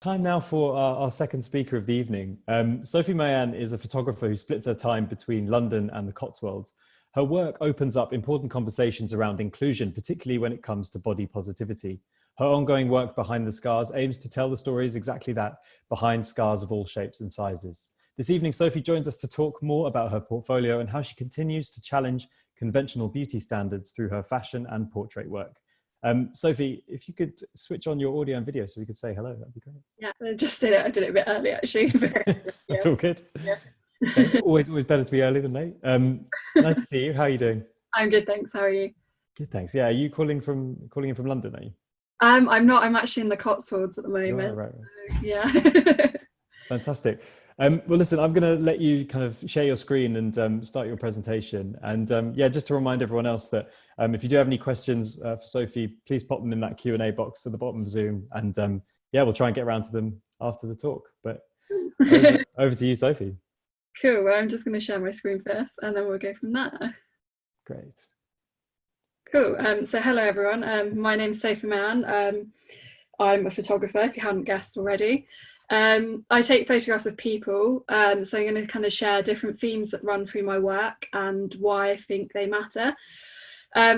Time now for our second speaker of the evening. Sophie Mayanne is a photographer who splits her time between London and the Cotswolds. Her work opens up important conversations around inclusion, particularly when it comes to body positivity. Her ongoing work behind the scars aims to tell the stories exactly that, behind scars of all shapes and sizes. This evening, Sophie joins us to talk more about her portfolio and how she continues to challenge conventional beauty standards through her fashion and portrait work. Sophie, if you could switch on your audio and video so we could say hello, that'd be great. Yeah, I just did it. I did it a bit early, actually. That's all good. Yeah. Okay. Always better to be early than late. Nice to see you. How are you doing? I'm good, thanks. How are you? Good, thanks. Yeah, are you calling in from London? Are you? I'm not. I'm actually in the Cotswolds at the moment. Right. So, yeah. Fantastic. Well, listen, I'm going to let you kind of share your screen and start your presentation. And yeah, just to remind everyone else that if you do have any questions for Sophie, please pop them in that Q&A box at the bottom of Zoom. And yeah, we'll try and get around to them after the talk. But over to you, Sophie. Cool. Well, I'm just going to share my screen first, and then we'll go from there. Great. Cool. So hello, everyone. My name's Sophie Mayanne. I'm a photographer, if you hadn't guessed already. I take photographs of people, so I'm going to kind of share different themes that run through my work and why I think they matter.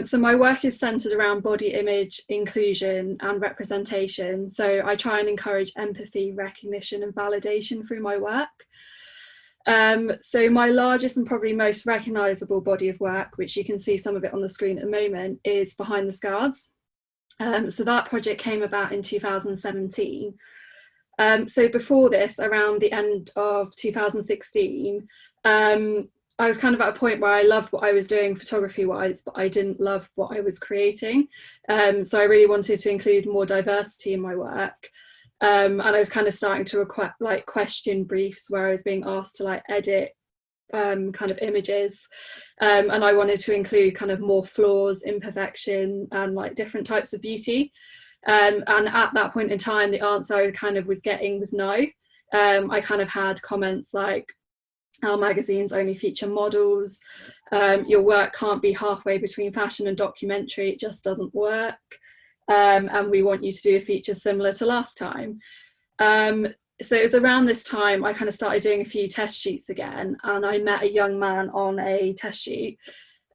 So my work is centered around body image, inclusion and representation. So I try and encourage empathy, recognition and validation through my work. So my largest and probably most recognizable body of work, which you can see some of it on the screen at the moment, is Behind the Scars. So that project came about in 2017. So before this, around the end of 2016, I was kind of at a point where I loved what I was doing photography wise, but I didn't love what I was creating. So I really wanted to include more diversity in my work. And I was kind of starting to question briefs where I was being asked to edit kind of images. And I wanted to include kind of more flaws, imperfection and different types of beauty. And at that point in time, the answer I kind of was getting was no. I kind of had comments like, our magazines only feature models, your work can't be halfway between fashion and documentary, it just doesn't work, and we want you to do a feature similar to last time. So it was around this time I kind of started doing a few test shoots again, and I met a young man on a test shoot.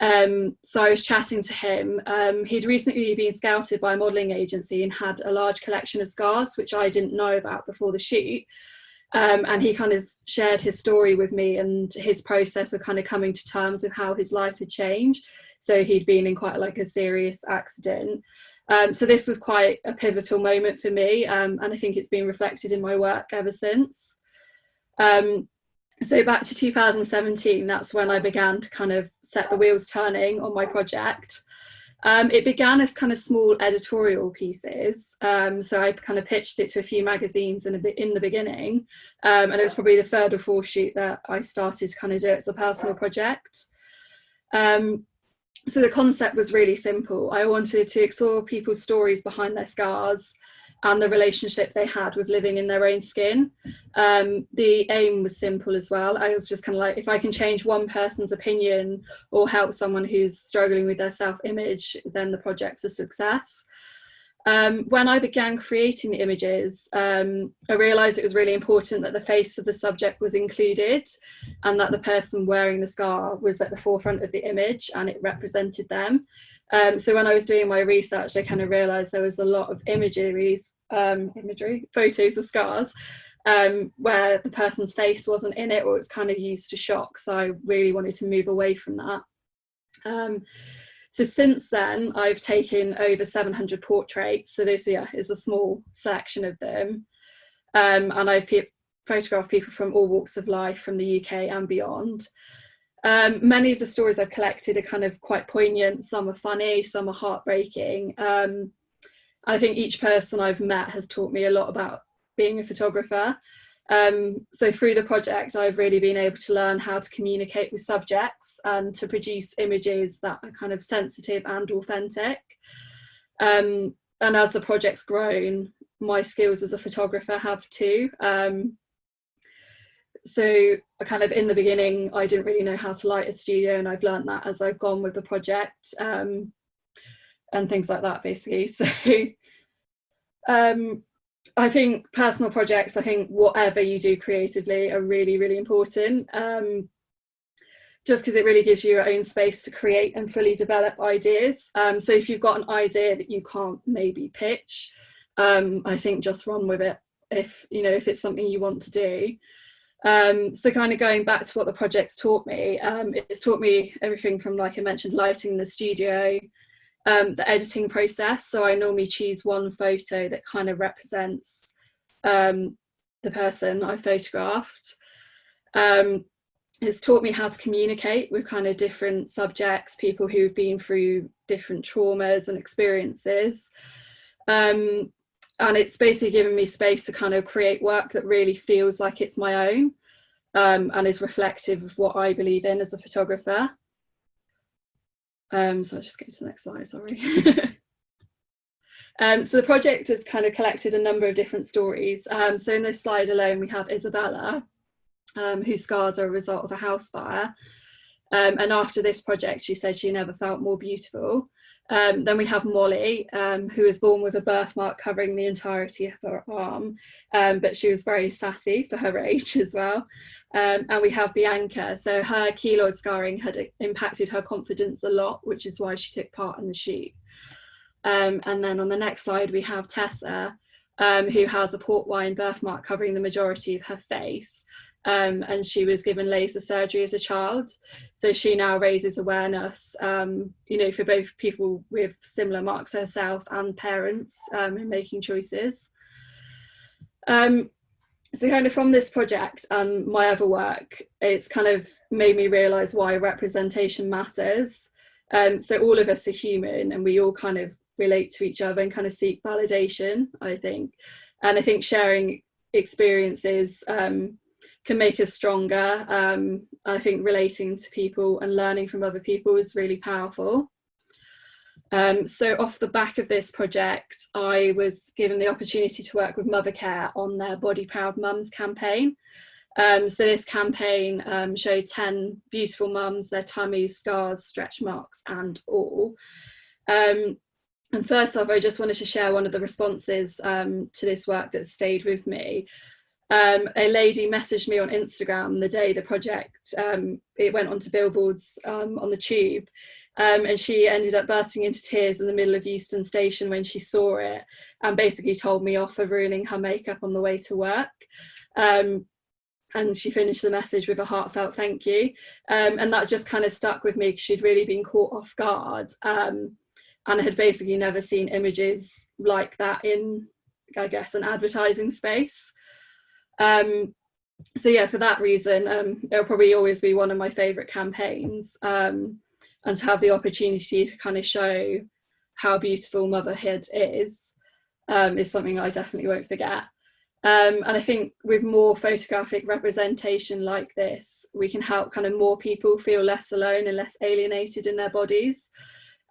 So I was chatting to him. He'd recently been scouted by a modelling agency and had a large collection of scars, which I didn't know about before the shoot. And he kind of shared his story with me and his process of kind of coming to terms with how his life had changed. So he'd been in quite a serious accident. So this was quite a pivotal moment for me, and I think it's been reflected in my work ever since. So back to 2017, that's when I began to kind of set the wheels turning on my project. It began as kind of small editorial pieces. So I kind of pitched it to a few magazines in the beginning. And it was probably the third or fourth shoot that I started to kind of do it as a personal project. So the concept was really simple. I wanted to explore people's stories behind their scars and the relationship they had with living in their own skin. The aim was simple as well. I was just kind of if I can change one person's opinion or help someone who's struggling with their self-image, then the project's a success. When I began creating the images, I realised it was really important that the face of the subject was included and that the person wearing the scar was at the forefront of the image and it represented them. So when I was doing my research, I kind of realised there was a lot of photos of scars where the person's face wasn't in it or it was kind of used to shock. So I really wanted to move away from that. So since then, I've taken over 700 portraits. So this is a small selection of them. And I've photographed people from all walks of life from the UK and beyond. Many of the stories I've collected are kind of quite poignant. Some are funny, some are heartbreaking. I think each person I've met has taught me a lot about being a photographer. So through the project, I've really been able to learn how to communicate with subjects and to produce images that are kind of sensitive and authentic. And as the project's grown, my skills as a photographer have too. So kind of in the beginning, I didn't really know how to light a studio, and I've learned that as I've gone with the project, and things like that, basically. So I think personal projects, I think whatever you do creatively are really, really important. Just because it really gives you your own space to create and fully develop ideas. So if you've got an idea that you can't maybe pitch, I think just run with it if it's something you want to do. So kind of going back to what the project's taught me, it's taught me everything from, like I mentioned, lighting the studio, the editing process. So I normally choose one photo that kind of represents the person I photographed. It's taught me how to communicate with kind of different subjects, people who've been through different traumas and experiences. And it's basically given me space to kind of create work that really feels like it's my own, and is reflective of what I believe in as a photographer. So I'll just go to the next slide, sorry. So the project has kind of collected a number of different stories. So in this slide alone, we have Isabella, whose scars are a result of a house fire. And after this project, she said she never felt more beautiful. Then we have Molly, who was born with a birthmark covering the entirety of her arm, but she was very sassy for her age as well. And we have Bianca, so her keloid scarring had impacted her confidence a lot, which is why she took part in the shoot. And then on the next slide, we have Tessa, who has a port wine birthmark covering the majority of her face. And she was given laser surgery as a child, so she now raises awareness, for both people with similar marks herself and parents in making choices. So kind of from this project and my other work, it's kind of made me realise why representation matters. So all of us are human, and we all kind of relate to each other and kind of seek validation, I think. And I think sharing experiences can make us stronger. I think relating to people and learning from other people is really powerful. So off the back of this project, I was given the opportunity to work with Mothercare on their Body Proud Mums campaign. So this campaign showed 10 beautiful mums, their tummies, scars, stretch marks and all. And first off, I just wanted to share one of the responses to this work that stayed with me. A lady messaged me on Instagram the day the project, it went onto billboards on the tube, and she ended up bursting into tears in the middle of Euston Station when she saw it, and basically told me off for ruining her makeup on the way to work. And she finished the message with a heartfelt thank you, and that just kind of stuck with me because she'd really been caught off guard, and had basically never seen images like that in, I guess, an advertising space. So yeah, for that reason, it'll probably always be one of my favourite campaigns, and to have the opportunity to kind of show how beautiful motherhood is something I definitely won't forget. And I think with more photographic representation like this, we can help kind of more people feel less alone and less alienated in their bodies.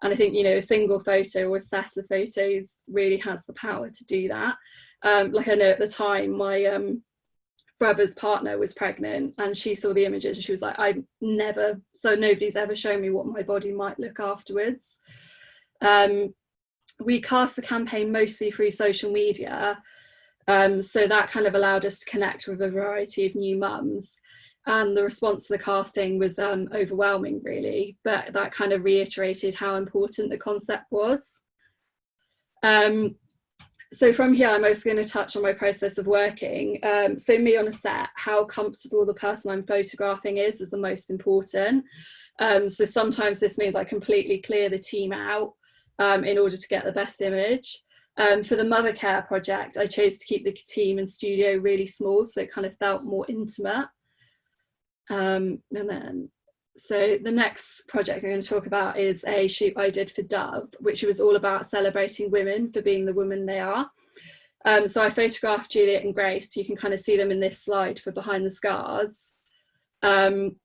And I think, a single photo or a set of photos really has the power to do that. Like I know at the time, my brother's partner was pregnant, and she saw the images and she was like, nobody's ever shown me what my body might look afterwards. We cast the campaign mostly through social media, so that kind of allowed us to connect with a variety of new mums, and the response to the casting was overwhelming really, but that kind of reiterated how important the concept was. So from here, I'm also going to touch on my process of working. So me on a set, how comfortable the person I'm photographing is the most important. So sometimes this means I completely clear the team out in order to get the best image. For the Mothercare project, I chose to keep the team and studio really small, so it kind of felt more intimate. So the next project I'm going to talk about is a shoot I did for Dove, which was all about celebrating women for being the women they are. So I photographed Juliet and Grace. You can kind of see them in this slide for Behind the Scars. And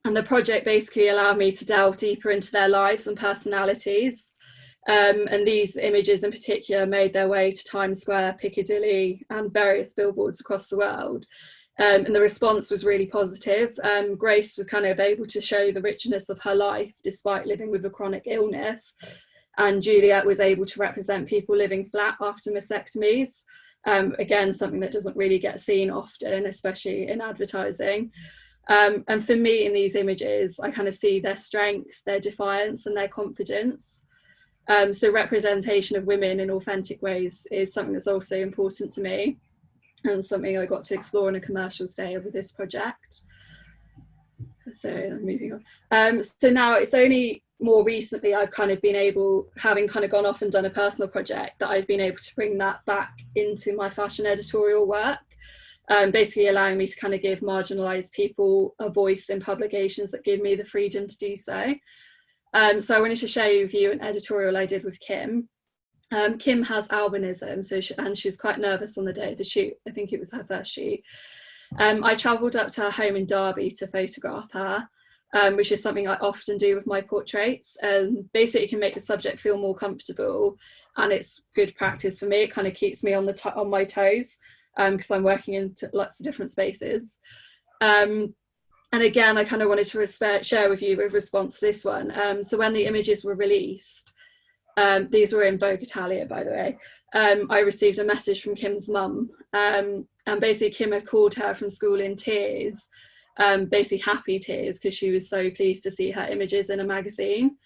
the project basically allowed me to delve deeper into their lives and personalities. And these images in particular made their way to Times Square, Piccadilly, and various billboards across the world. And the response was really positive. Grace was kind of able to show the richness of her life despite living with a chronic illness, and Juliet was able to represent people living flat after mastectomies. Again, something that doesn't really get seen often, especially in advertising. And for me, in these images, I kind of see their strength, their defiance, and their confidence. So representation of women in authentic ways is something that's also important to me, and something I got to explore on a commercial scale with this project. So moving on. So now it's only more recently I've kind of been able, having kind of gone off and done a personal project, that I've been able to bring that back into my fashion editorial work. Basically allowing me to kind of give marginalised people a voice in publications that give me the freedom to do so. So I wanted to share with you an editorial I did with Kim. Kim has albinism, so she was quite nervous on the day of the shoot. I think it was her first shoot. I travelled up to her home in Derby to photograph her, which is something I often do with my portraits. Basically, it can make the subject feel more comfortable, and it's good practice for me. It kind of keeps me on my toes, because I'm working in lots of different spaces. And again, I kind of wanted to share with you with response to this one. So when the images were released, these were in Vogue Italia, by the way, I received a message from Kim's mum, and basically Kim had called her from school in tears, basically happy tears, because she was so pleased to see her images in a magazine.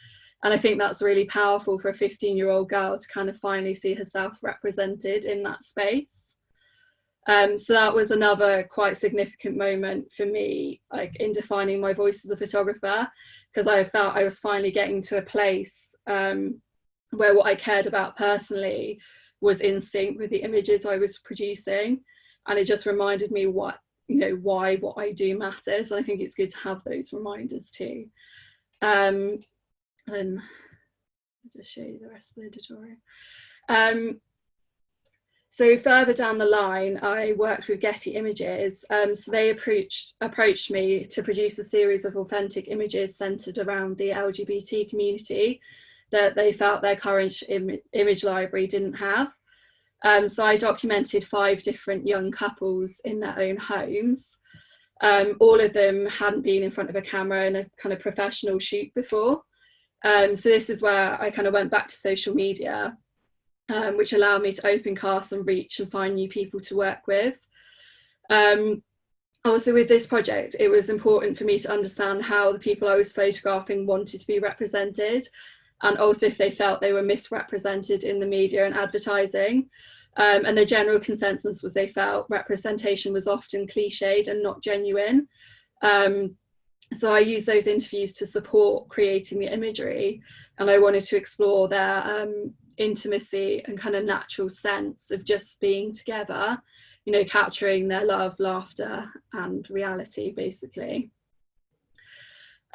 And I think that's really powerful for a 15-year-old girl to kind of finally see herself represented in that space. So that was another quite significant moment for me, like in defining my voice as a photographer, because I felt I was finally getting to a place where what I cared about personally was in sync with the images I was producing, and it just reminded me why what I do matters. And I think it's good to have those reminders too. Then I'll just show you the rest of the editorial. So further down the line, I worked with Getty Images. So they approached me to produce a series of authentic images centered around the LGBT community that they felt their current image library didn't have. So I documented 5 different young couples in their own homes. All of them hadn't been in front of a camera in a kind of professional shoot before. So this is where I kind of went back to social media, which allowed me to open cast and reach and find new people to work with. Also with this project, it was important for me to understand how the people I was photographing wanted to be represented, and also if they felt they were misrepresented in the media and advertising. And the general consensus was they felt representation was often cliched and not genuine. So I used those interviews to support creating the imagery, and I wanted to explore their intimacy and kind of natural sense of just being together, capturing their love, laughter and reality basically.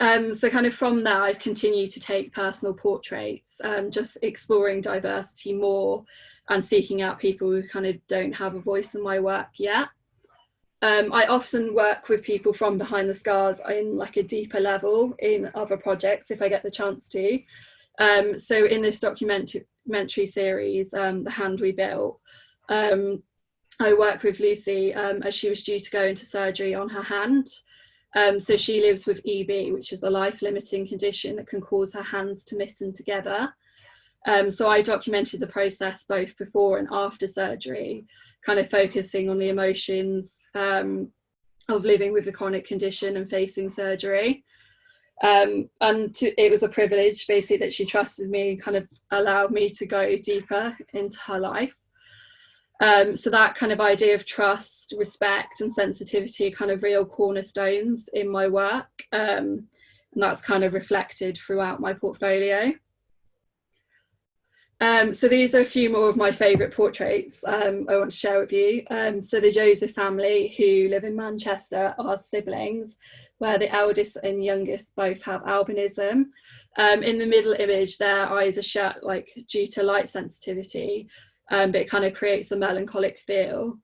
So kind of from there I've continued to take personal portraits, just exploring diversity more and seeking out people who kind of don't have a voice in my work yet. I often work with people from behind the scars in like a deeper level in other projects if I get the chance to. So in this documentary series, The Hand We Built, I work with Lucy as she was due to go into surgery on her hand. So she lives with EB, which is a life-limiting condition that can cause her hands to mitten together. So I documented the process both before and after surgery, kind of focusing on the emotions of living with the chronic condition and facing surgery. It was a privilege basically that she trusted me and kind of allowed me to go deeper into her life. So that kind of idea of trust, respect and sensitivity are kind of real cornerstones in my work, and that's kind of reflected throughout my portfolio. So these are a few more of my favourite portraits I want to share with you. So the Joseph family, who live in Manchester, are siblings, where the eldest and youngest both have albinism. In the middle image, their eyes are shut due to light sensitivity, but it kind of creates a melancholic feel.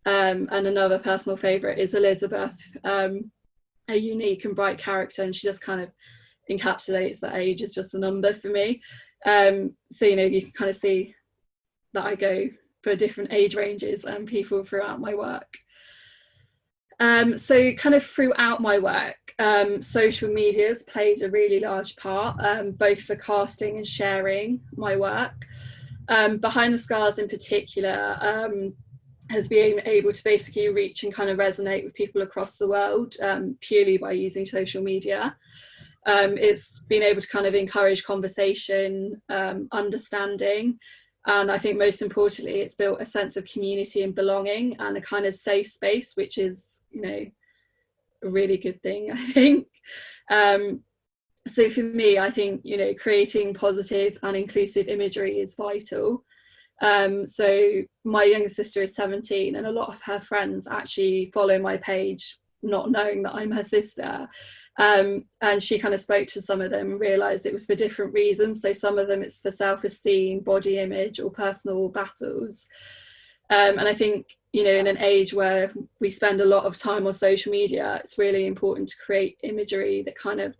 And another personal favourite is Elizabeth, a unique and bright character, and she just kind of encapsulates that age as just a number for me. So you can kind of see that I go for different age ranges and people throughout my work. So kind of throughout my work, social media's played a really large part, both for casting and sharing my work. Behind the Scars in particular, has been able to basically reach and kind of resonate with people across the world purely by using social media. It's been able to kind of encourage conversation, understanding, and I think most importantly, it's built a sense of community and belonging and a kind of safe space, which is, you know, a really good thing, I think. So for me, I think, you know, creating positive and inclusive imagery is vital. So my younger sister is 17, and a lot of her friends actually follow my page not knowing that I'm her sister. And she kind of spoke to some of them and realised it was for different reasons. So some of them it's for self-esteem, body image, or personal battles. And I think, you know, in an age where we spend a lot of time on social media, it's really important to create imagery that kind of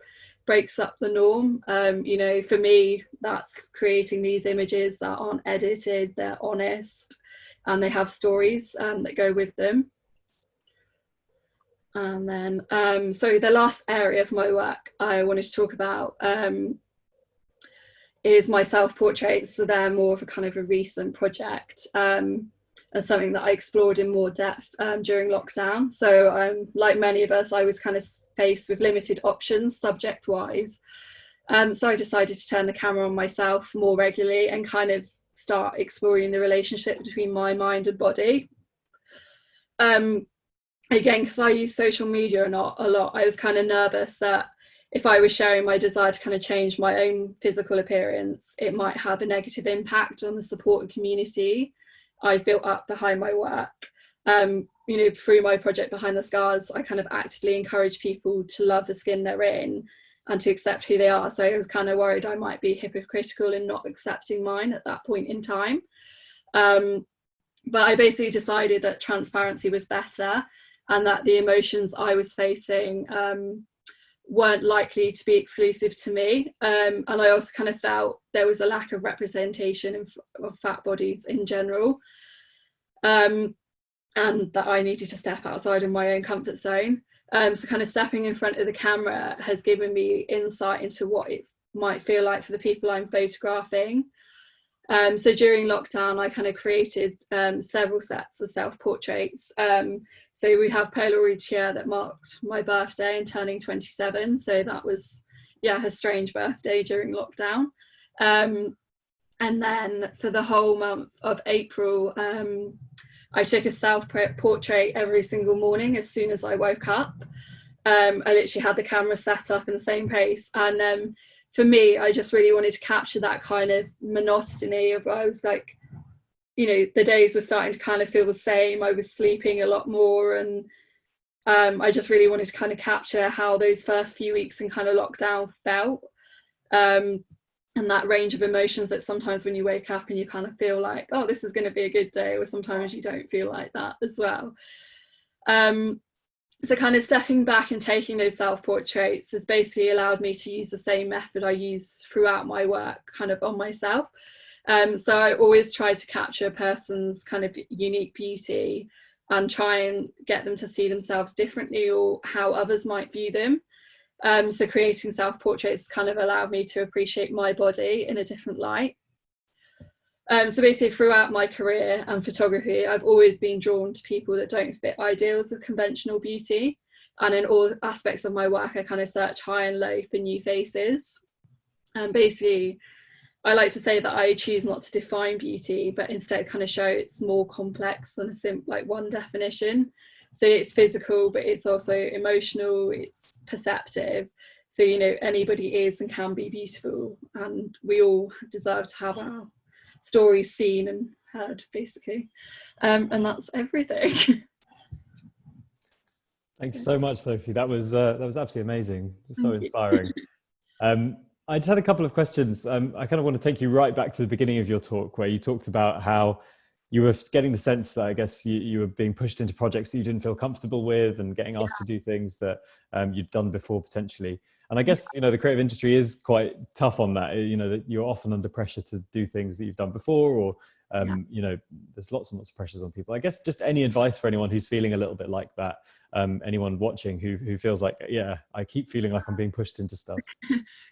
breaks up the norm. You know, for me, that's creating these images that aren't edited, they're honest, and they have stories that go with them. And then, so the last area of my work I wanted to talk about is my self-portraits. So they're more of a kind of a recent project, and something that I explored in more depth during lockdown. So like many of us, I was kind of faced with limited options subject-wise. So I decided to turn the camera on myself more regularly and kind of start exploring the relationship between my mind and body. Again, because I use social media a lot, I was kind of nervous that if I was sharing my desire to kind of change my own physical appearance, it might have a negative impact on the support and community I've built up behind my work. You know, through my project Behind the Scars, I kind of actively encourage people to love the skin they're in and to accept who they are. So I was kind of worried I might be hypocritical in not accepting mine at that point in time. But I basically decided that transparency was better, and that the emotions I was facing weren't likely to be exclusive to me. And I also kind of felt there was a lack of representation of fat bodies in general, and that I needed to step outside of my own comfort zone. So kind of stepping in front of the camera has given me insight into what it might feel like for the people I'm photographing. So during lockdown, I kind of created several sets of self-portraits. So we have Polaroid here that marked my birthday and turning 27. So that was, yeah, a strange birthday during lockdown. And then for the whole month of April, I took a self-portrait every single morning as soon as I woke up. I literally had the camera set up in the same place. And for me, I just really wanted to capture that kind of monotony of, I was like, you know, the days were starting to kind of feel the same. I was sleeping a lot more, and I just really wanted to kind of capture how those first few weeks in kind of lockdown felt, and that range of emotions that sometimes when you wake up and you kind of feel like, oh, this is going to be a good day, or sometimes you don't feel like that as well. So kind of stepping back and taking those self-portraits has basically allowed me to use the same method I use throughout my work kind of on myself. So I always try to capture a person's kind of unique beauty and try and get them to see themselves differently or how others might view them. So creating self-portraits kind of allowed me to appreciate my body in a different light. So basically throughout my career and photography, I've always been drawn to people that don't fit ideals of conventional beauty. And in all aspects of my work, I kind of search high and low for new faces. And basically, I like to say that I choose not to define beauty, but instead kind of show it's more complex than a simple, like, one definition. So it's physical, but it's also emotional, it's perceptive. So, you know, anybody is and can be beautiful, and we all deserve to have our stories seen and heard, basically. And that's everything. Thank you so much, Sophie. That was absolutely amazing. So inspiring. I just had a couple of questions. I kind of want to take you right back to the beginning of your talk, where you talked about how you were getting the sense that I guess you were being pushed into projects that you didn't feel comfortable with, and getting asked to do things that you'd done before potentially. And I guess, you know, the creative industry is quite tough on that, you know, that you're often under pressure to do things that you've done before, or, you know, there's lots and lots of pressures on people. I guess just any advice for anyone who's feeling a little bit like that, anyone watching who feels like, yeah, I keep feeling like I'm being pushed into stuff.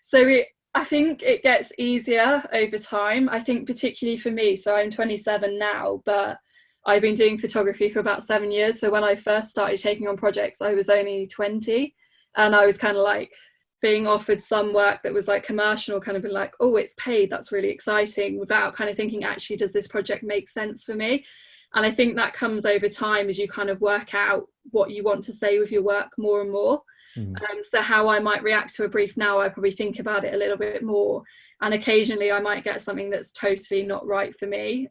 So I think it gets easier over time. I think particularly for me, so I'm 27 now, but I've been doing photography for about 7 years. So when I first started taking on projects, I was only 20, and I was kind of like being offered some work that was like commercial, kind of been like, oh, it's paid, that's really exciting, without kind of thinking, actually, does this project make sense for me? And I think that comes over time as you kind of work out what you want to say with your work more and more. So how I might react to a brief now, I probably think about it a little bit more, and occasionally I might get something that's totally not right for me.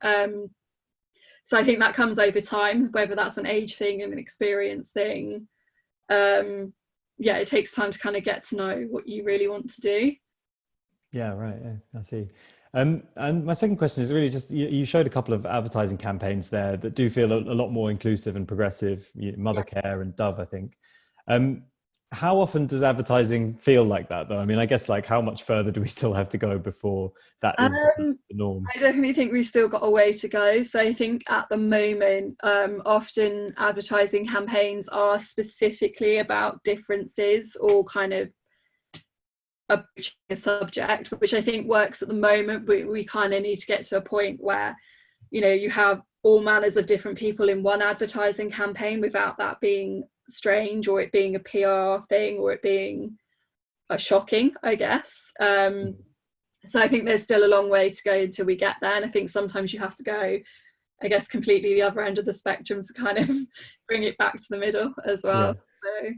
So I think that comes over time, whether that's an age thing and an experience thing. Yeah, it takes time to kind of get to know what you really want to do. Yeah, right. Yeah, I see. And my second question is really just, you showed a couple of advertising campaigns there that do feel a lot more inclusive and progressive, Mothercare and Dove, I think. How often does advertising feel like that, though? I mean, I guess, like, how much further do we still have to go before that is the norm? I definitely think we've still got a way to go. So I think at the moment, often advertising campaigns are specifically about differences or kind of approaching a subject, which I think works at the moment. We kind of need to get to a point where, you know, you have all manners of different people in one advertising campaign without that being strange, or it being a PR thing, or it being shocking, I guess. So I think there's still a long way to go until we get there, and I think sometimes you have to go, I guess, completely the other end of the spectrum to kind of bring it back to the middle as well. Yeah. So